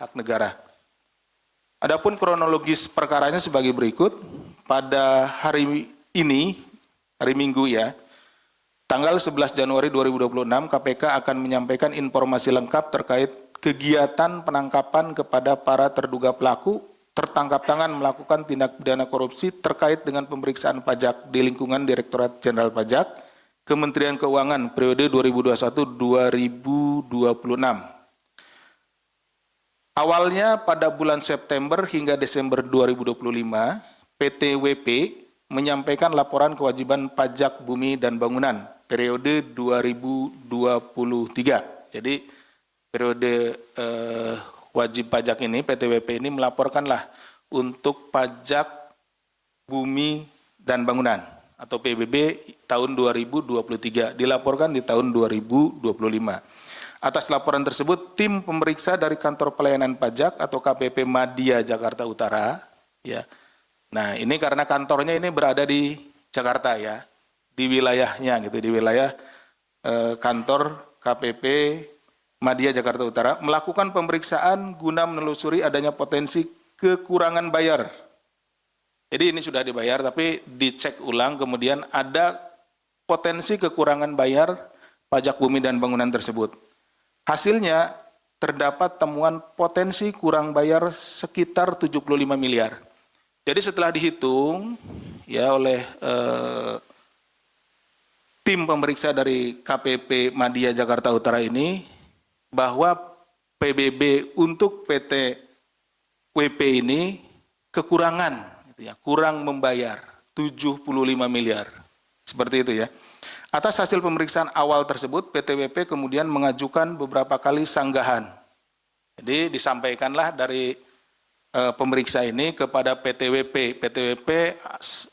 hak negara. Adapun kronologis perkaranya sebagai berikut. Pada hari ini, hari Minggu ya, tanggal 11 Januari 2026, KPK akan menyampaikan informasi lengkap terkait kegiatan penangkapan kepada para terduga pelaku tertangkap tangan melakukan tindak pidana korupsi terkait dengan pemeriksaan pajak di lingkungan Direktorat Jenderal Pajak, Kementerian Keuangan periode 2021-2026. Awalnya pada bulan September hingga Desember 2025, PT WP menyampaikan laporan kewajiban pajak bumi dan bangunan periode 2023. Jadi periode wajib pajak ini, PT WP ini melaporkanlah untuk pajak bumi dan bangunan atau PBB tahun 2023, dilaporkan di tahun 2025. Atas laporan tersebut, tim pemeriksa dari Kantor Pelayanan Pajak atau KPP Madya Jakarta Utara, ya. Nah, ini karena kantornya ini berada di Jakarta ya, di wilayahnya gitu, di wilayah kantor KPP Madya Jakarta Utara melakukan pemeriksaan guna menelusuri adanya potensi kekurangan bayar. Jadi ini sudah dibayar tapi dicek ulang kemudian ada potensi kekurangan bayar pajak bumi dan bangunan tersebut. Hasilnya terdapat temuan potensi kurang bayar sekitar 75 miliar. Jadi setelah dihitung ya oleh tim pemeriksa dari KPP Madya Jakarta Utara ini bahwa PBB untuk PT WP ini kekurangan, gitu ya, kurang membayar 75 miliar, seperti itu ya. Atas hasil pemeriksaan awal tersebut, PT WP kemudian mengajukan beberapa kali sanggahan. Jadi disampaikanlah dari pemeriksa ini kepada PT WP,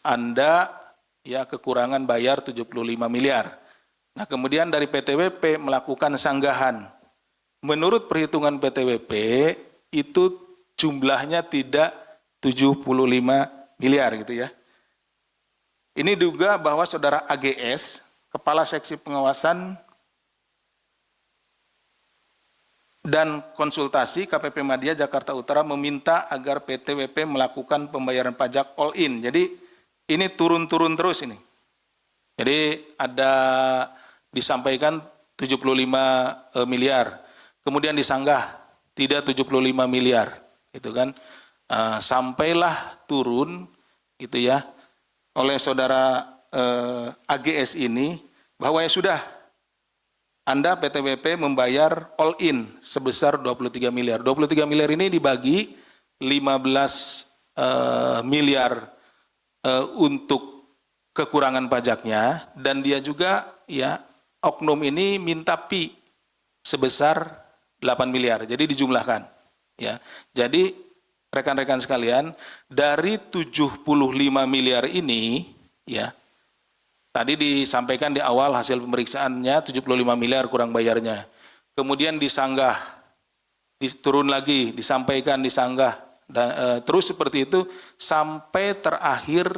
Anda ya kekurangan bayar 75 miliar. Nah kemudian dari PT WP melakukan sanggahan. Menurut perhitungan PT WP itu jumlahnya tidak 75 miliar gitu ya. Ini juga bahwa saudara AGS, Kepala Seksi Pengawasan dan Konsultasi KPP Madya Jakarta Utara meminta agar PT WP melakukan pembayaran pajak all in. Jadi ini turun-turun terus ini. Jadi ada disampaikan 75 miliar. Kemudian disanggah tidak 75 miliar, gitu kan? Sampailah turun, gitu ya, oleh saudara AGS ini bahwa ya sudah, Anda PT WP membayar all in sebesar 23 miliar. 23 miliar ini dibagi 15 miliar untuk kekurangan pajaknya dan dia juga ya oknum ini minta pi sebesar 8 miliar. Jadi dijumlahkan ya. Jadi rekan-rekan sekalian, dari 75 miliar ini ya, tadi disampaikan di awal hasil pemeriksaannya 75 miliar kurang bayarnya. Kemudian disanggah, turun lagi, disampaikan, disanggah, dan terus seperti itu sampai terakhir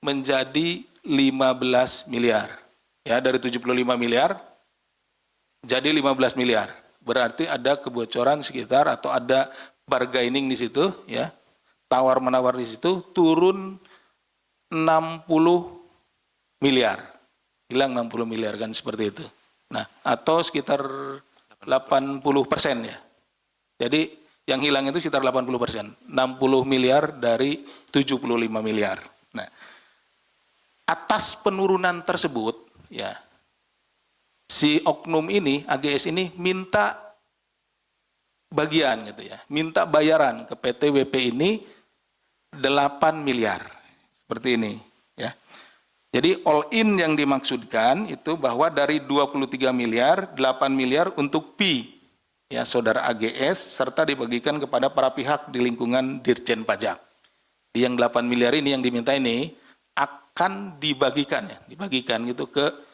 menjadi 15 miliar. Ya, dari 75 miliar jadi 15 miliar. Berarti ada kebocoran sekitar atau ada bargaining di situ ya. Tawar-menawar di situ turun 60 miliar. Hilang 60 miliar kan seperti itu. Nah, atau sekitar 80% ya. Jadi yang hilang itu sekitar 80%. 60 miliar dari 75 miliar. Nah, atas penurunan tersebut ya, si oknum ini, AGS ini minta bagian gitu ya, minta bayaran ke PT WP ini 8 miliar. Seperti ini ya. Jadi all in yang dimaksudkan itu bahwa dari 23 miliar, 8 miliar untuk pi ya saudara AGS serta dibagikan kepada para pihak di lingkungan Dirjen Pajak. Yang 8 miliar ini yang diminta ini akan dibagikan ya, dibagikan gitu ke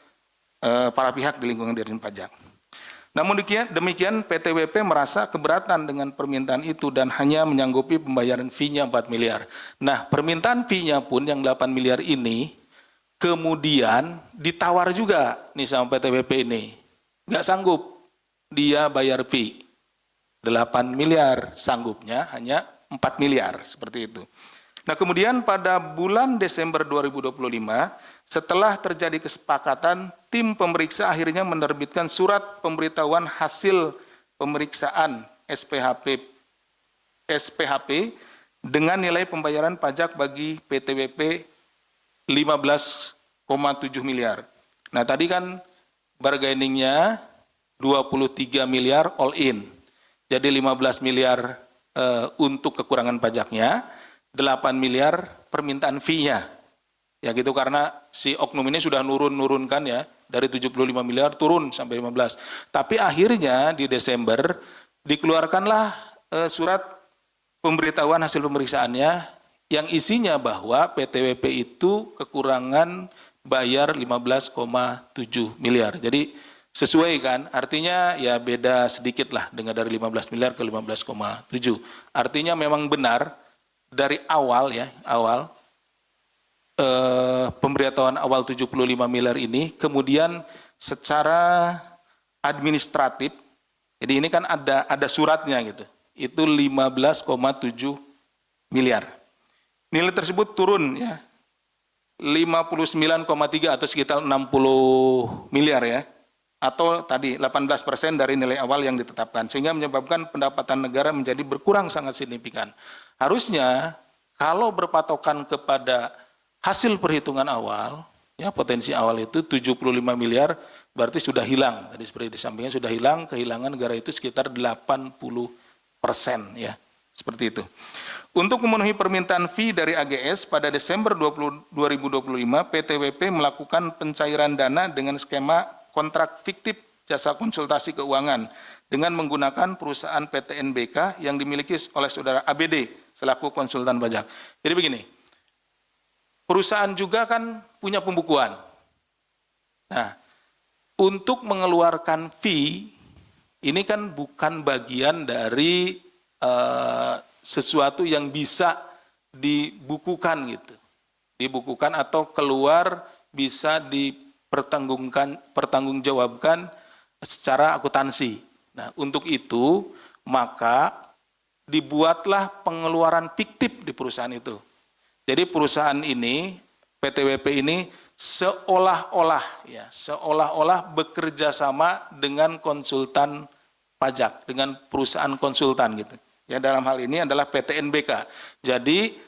para pihak di lingkungan Dirjen Pajak. Namun demikian PT WP merasa keberatan dengan permintaan itu dan hanya menyanggupi pembayaran fee-nya 4 miliar. Nah, permintaan fee-nya pun yang 8 miliar ini kemudian ditawar juga nih sama PT WP ini. Nggak sanggup dia bayar fee 8 8 miliar, sanggupnya hanya 4 miliar, seperti itu. Nah, kemudian pada bulan Desember 2025, setelah terjadi kesepakatan, tim pemeriksa akhirnya menerbitkan surat pemberitahuan hasil pemeriksaan SPHP dengan nilai pembayaran pajak bagi PTWP 15,7 miliar. Nah, tadi kan bargainingnya 23 miliar all in. Jadi 15 miliar untuk kekurangan pajaknya, 8 miliar permintaan fee-nya. Ya gitu, karena si oknum ini sudah nurunkan ya, dari 75 miliar turun sampai 15. Tapi akhirnya di Desember dikeluarkanlah surat pemberitahuan hasil pemeriksaannya yang isinya bahwa PTWP itu kekurangan bayar 15,7 miliar. Jadi sesuai kan, artinya ya beda sedikit lah dengan dari 15 miliar ke 15,7. Artinya memang benar dari awal ya, pemberitahuan awal 75 miliar ini, kemudian secara administratif, jadi ini kan ada suratnya gitu, itu 15,7 miliar. Nilai tersebut turun ya, 59,3 atau sekitar 60 miliar ya, atau tadi 18% dari nilai awal yang ditetapkan, sehingga menyebabkan pendapatan negara menjadi berkurang sangat signifikan. Harusnya kalau berpatokan kepada hasil perhitungan awal, ya potensi awal itu 75 miliar, berarti sudah hilang. Tadi seperti disampaikan sudah hilang, kehilangan negara itu sekitar 80% ya, seperti itu. Untuk memenuhi permintaan fee dari AGS pada Desember 2025, PTWP melakukan pencairan dana dengan skema kontrak fiktif jasa konsultasi keuangan dengan menggunakan perusahaan PT NBK yang dimiliki oleh saudara ABD selaku konsultan pajak. Jadi begini, perusahaan juga kan punya pembukuan. Nah, untuk mengeluarkan fee, ini kan bukan bagian dari sesuatu yang bisa dibukukan gitu. Dibukukan atau keluar bisa pertanggungjawabkan secara akuntansi. Nah, untuk itu maka dibuatlah pengeluaran fiktif di perusahaan itu. Jadi perusahaan ini, PTWP ini seolah-olah bekerja sama dengan konsultan pajak, dengan perusahaan konsultan gitu. Ya, dalam hal ini adalah PT NBK. Jadi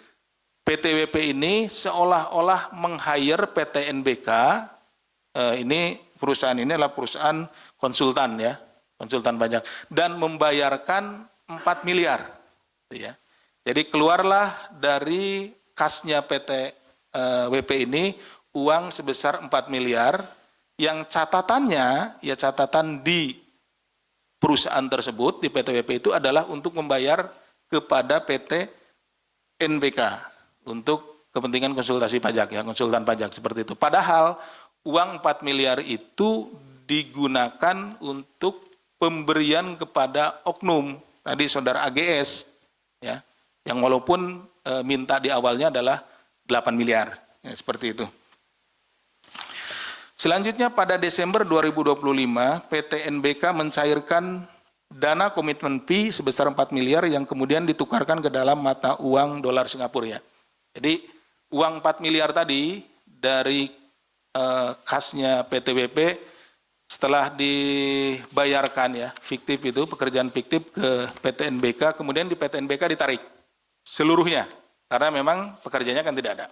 PTWP ini seolah-olah meng-hire PT NBK. Ini perusahaan ini adalah perusahaan konsultan ya, konsultan pajak, dan membayarkan 4 miliar. Ya. Jadi keluarlah dari kasnya PT WP ini uang sebesar 4 miliar yang catatannya, ya catatan di perusahaan tersebut, di PTWP itu adalah untuk membayar kepada PT NBK untuk kepentingan konsultasi pajak, ya konsultan pajak seperti itu. Padahal uang 4 miliar itu digunakan untuk pemberian kepada oknum, tadi saudara AGS, ya, yang walaupun minta di awalnya adalah 8 miliar, ya, seperti itu. Selanjutnya pada Desember 2025, PT NBK mencairkan dana komitmen fee sebesar 4 miliar yang kemudian ditukarkan ke dalam mata uang dolar Singapura ya. Jadi uang 4 miliar tadi dari kasnya PTWP setelah dibayarkan ya, fiktif itu, pekerjaan fiktif ke PT NBK, kemudian di PT NBK ditarik seluruhnya, karena memang pekerjaannya kan tidak ada.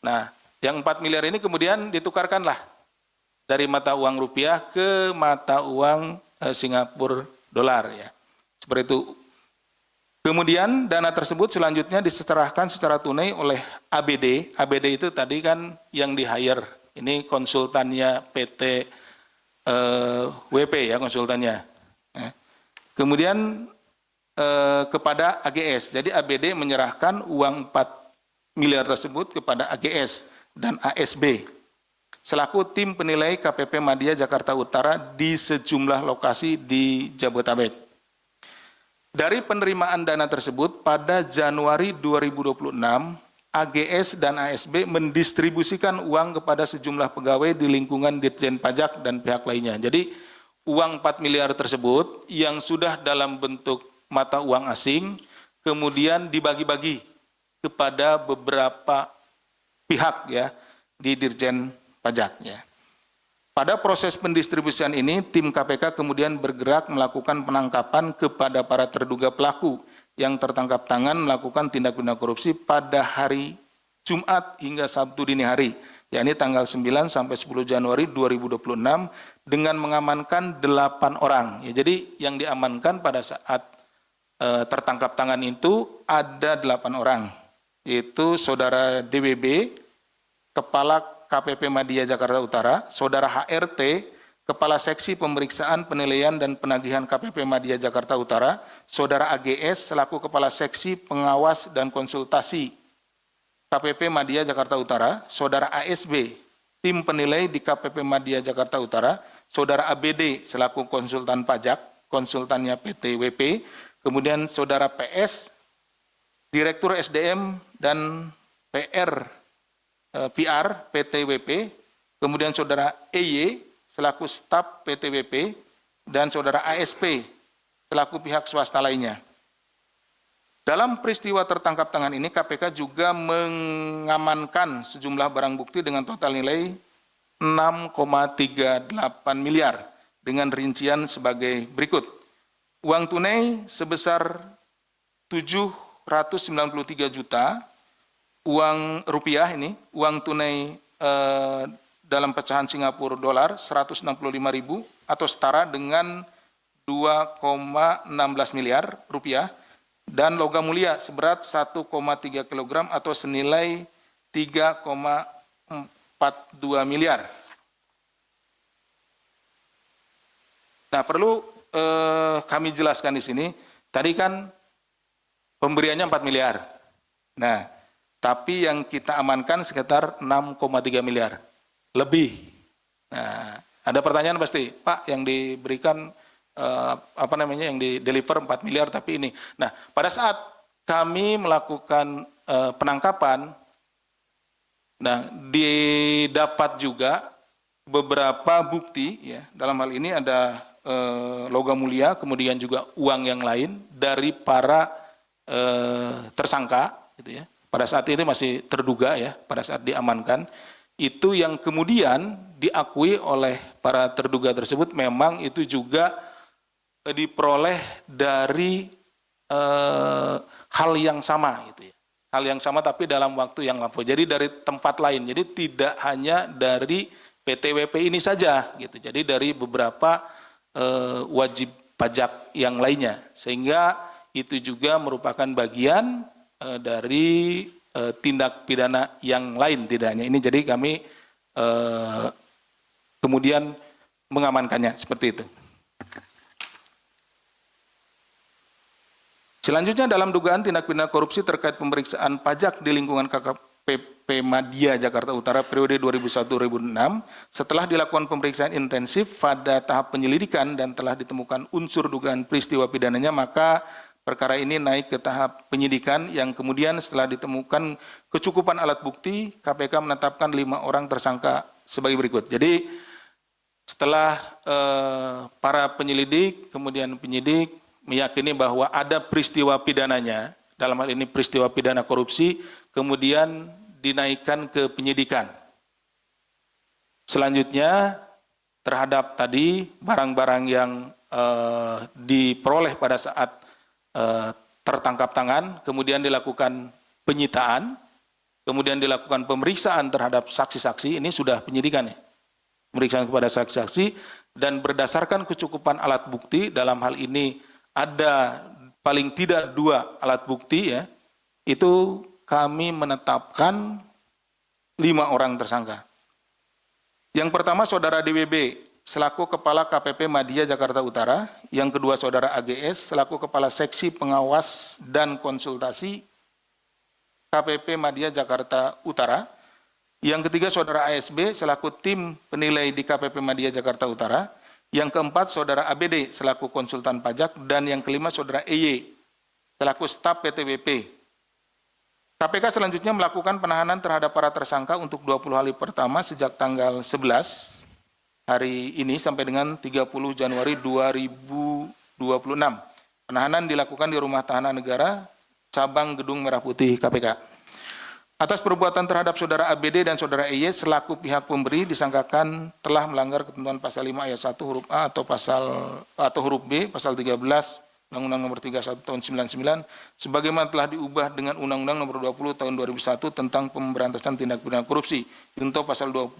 Nah, yang 4 miliar ini kemudian ditukarkanlah dari mata uang rupiah ke mata uang Singapura dolar ya. Seperti itu. Kemudian dana tersebut selanjutnya diserahkan secara tunai oleh ABD. ABD itu tadi kan yang di-hire. Ini konsultannya PT WP ya, konsultannya. Kemudian kepada AGS. Jadi ABD menyerahkan uang 4 miliar tersebut kepada AGS dan ASB selaku tim penilai KPP Madya Jakarta Utara di sejumlah lokasi di Jabodetabek. Dari penerimaan dana tersebut pada Januari 2026, AGS dan ASB mendistribusikan uang kepada sejumlah pegawai di lingkungan Ditjen Pajak dan pihak lainnya. Jadi uang 4 miliar tersebut yang sudah dalam bentuk mata uang asing, kemudian dibagi-bagi kepada beberapa pihak ya di Dirjen Pajak ya. Pada proses pendistribusian ini, tim KPK kemudian bergerak melakukan penangkapan kepada para terduga pelaku yang tertangkap tangan melakukan tindak pidana korupsi pada hari Jumat hingga Sabtu dini hari, yakni tanggal 9 sampai 10 Januari 2026 dengan mengamankan 8 orang. Ya, jadi yang diamankan pada saat tertangkap tangan itu ada 8 orang, yaitu Saudara DWB, Kepala KPP Madya Jakarta Utara, Saudara HRT, Kepala Seksi Pemeriksaan, Penilaian, dan Penagihan KPP Madya Jakarta Utara, Saudara AGS selaku Kepala Seksi Pengawas dan Konsultasi KPP Madya Jakarta Utara, Saudara ASB, Tim Penilai di KPP Madya Jakarta Utara, Saudara ABD selaku Konsultan Pajak, konsultannya PT WP, kemudian Saudara PS, Direktur SDM dan PR PT WP, kemudian Saudara EY selaku staf PT WP, dan Saudara ASP selaku pihak swasta lainnya. Dalam peristiwa tertangkap tangan ini, KPK juga mengamankan sejumlah barang bukti dengan total nilai 6,38 miliar dengan rincian sebagai berikut. Uang tunai sebesar 793 juta, uang rupiah ini, uang tunai dalam pecahan Singapura dolar 165.000 atau setara dengan 2,16 miliar rupiah, dan logam mulia seberat 1,3 kg atau senilai 3,42 miliar. Nah, perlu kami jelaskan di sini, tadi kan pemberiannya 4 miliar. Nah, tapi yang kita amankan sekitar 6,3 miliar lebih. Nah, ada pertanyaan pasti, Pak, yang diberikan yang di-deliver 4 miliar tapi ini. Nah, pada saat kami melakukan penangkapan, nah, didapat juga beberapa bukti ya. Dalam hal ini ada logam mulia, kemudian juga uang yang lain dari para tersangka gitu ya. Pada saat ini masih terduga ya, pada saat diamankan, itu yang kemudian diakui oleh para terduga tersebut memang itu juga diperoleh dari hal yang sama gitu ya. Hal yang sama tapi dalam waktu yang lampau. Jadi dari tempat lain. Jadi tidak hanya dari PT WP ini saja gitu. Jadi dari beberapa wajib pajak yang lainnya. Sehingga itu juga merupakan bagian dari tindak pidana yang lain tidak hanya ini. Jadi kami kemudian mengamankannya seperti itu. Selanjutnya dalam dugaan tindak pidana korupsi terkait pemeriksaan pajak di lingkungan KPP Madya Jakarta Utara periode 2001-2006, setelah dilakukan pemeriksaan intensif pada tahap penyelidikan dan telah ditemukan unsur dugaan peristiwa pidananya, maka perkara ini naik ke tahap penyidikan yang kemudian setelah ditemukan kecukupan alat bukti, KPK menetapkan 5 orang tersangka sebagai berikut. Jadi setelah para penyelidik, kemudian penyidik meyakini bahwa ada peristiwa pidananya, dalam hal ini peristiwa pidana korupsi, kemudian dinaikkan ke penyidikan. Selanjutnya terhadap tadi barang-barang yang diperoleh pada saat tertangkap tangan, kemudian dilakukan penyitaan, kemudian dilakukan pemeriksaan terhadap saksi-saksi, ini sudah penyidikan ya, pemeriksaan kepada saksi-saksi, dan berdasarkan kecukupan alat bukti, dalam hal ini ada paling tidak 2 alat bukti ya, itu kami menetapkan 5 orang tersangka. Yang pertama Saudara DWB selaku Kepala KPP Madya Jakarta Utara, yang kedua Saudara AGS selaku Kepala Seksi Pengawas dan Konsultasi KPP Madya Jakarta Utara, yang ketiga Saudara ASB selaku Tim Penilai di KPP Madya Jakarta Utara, yang keempat Saudara ABD selaku konsultan pajak, dan yang kelima Saudara EY selaku staf PT WP. KPK selanjutnya melakukan penahanan terhadap para tersangka untuk 20 hari pertama sejak tanggal 11 hari ini sampai dengan 30 Januari 2026. Penahanan dilakukan di Rumah Tahanan Negara, Cabang Gedung Merah Putih KPK. Atas perbuatan terhadap Saudara ABD dan Saudara EY selaku pihak pemberi disangkakan telah melanggar ketentuan pasal 5 ayat 1 huruf A atau huruf B pasal 13 Undang-Undang Nomor 31 Tahun 99 sebagaimana telah diubah dengan Undang-Undang Nomor 20 Tahun 2001 tentang pemberantasan tindak pidana korupsi junto pasal 20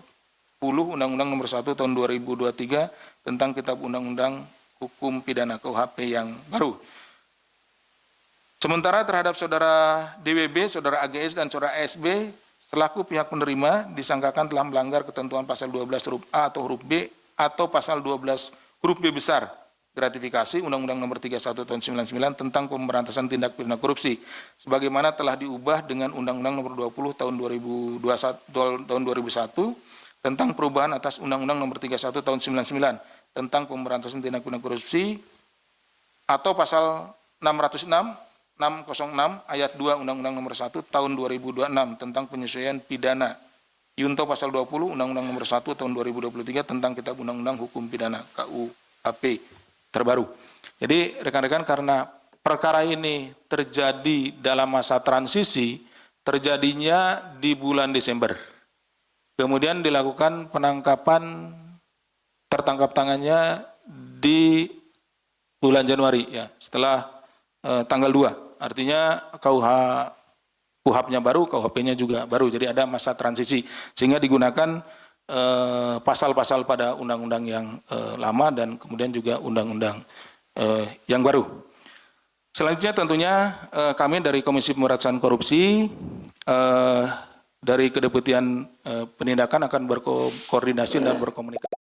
Undang-Undang Nomor 1 Tahun 2023 tentang Kitab Undang-Undang Hukum Pidana KUHP yang baru. Sementara terhadap Saudara DWB, Saudara AGS, dan Saudara ASB selaku pihak penerima disangkakan telah melanggar ketentuan pasal 12 huruf A atau huruf B atau pasal 12 huruf B besar gratifikasi Undang-Undang Nomor 31 Tahun 99 tentang pemberantasan tindak pidana korupsi sebagaimana telah diubah dengan Undang-Undang Nomor 20 Tahun 2001 tentang perubahan atas Undang-Undang Nomor 31 Tahun 99 tentang pemberantasan tindak pidana korupsi atau pasal 606 ayat 2 Undang-Undang Nomor 1 Tahun 2026 tentang penyesuaian pidana junto pasal 20 Undang-Undang Nomor 1 Tahun 2023 tentang Kitab Undang-Undang Hukum Pidana KUHP terbaru. Jadi rekan-rekan, karena perkara ini terjadi dalam masa transisi, terjadinya di bulan Desember. Kemudian dilakukan penangkapan, tertangkap tangannya di bulan Januari ya, setelah tanggal 2. Artinya KUHP-nya baru, KUHP-nya juga baru. Jadi ada masa transisi sehingga digunakan pasal-pasal pada undang-undang yang lama dan kemudian juga undang-undang yang baru. Selanjutnya tentunya kami dari Komisi Pemberantasan Korupsi dari Kedeputian Penindakan akan berkoordinasi dan berkomunikasi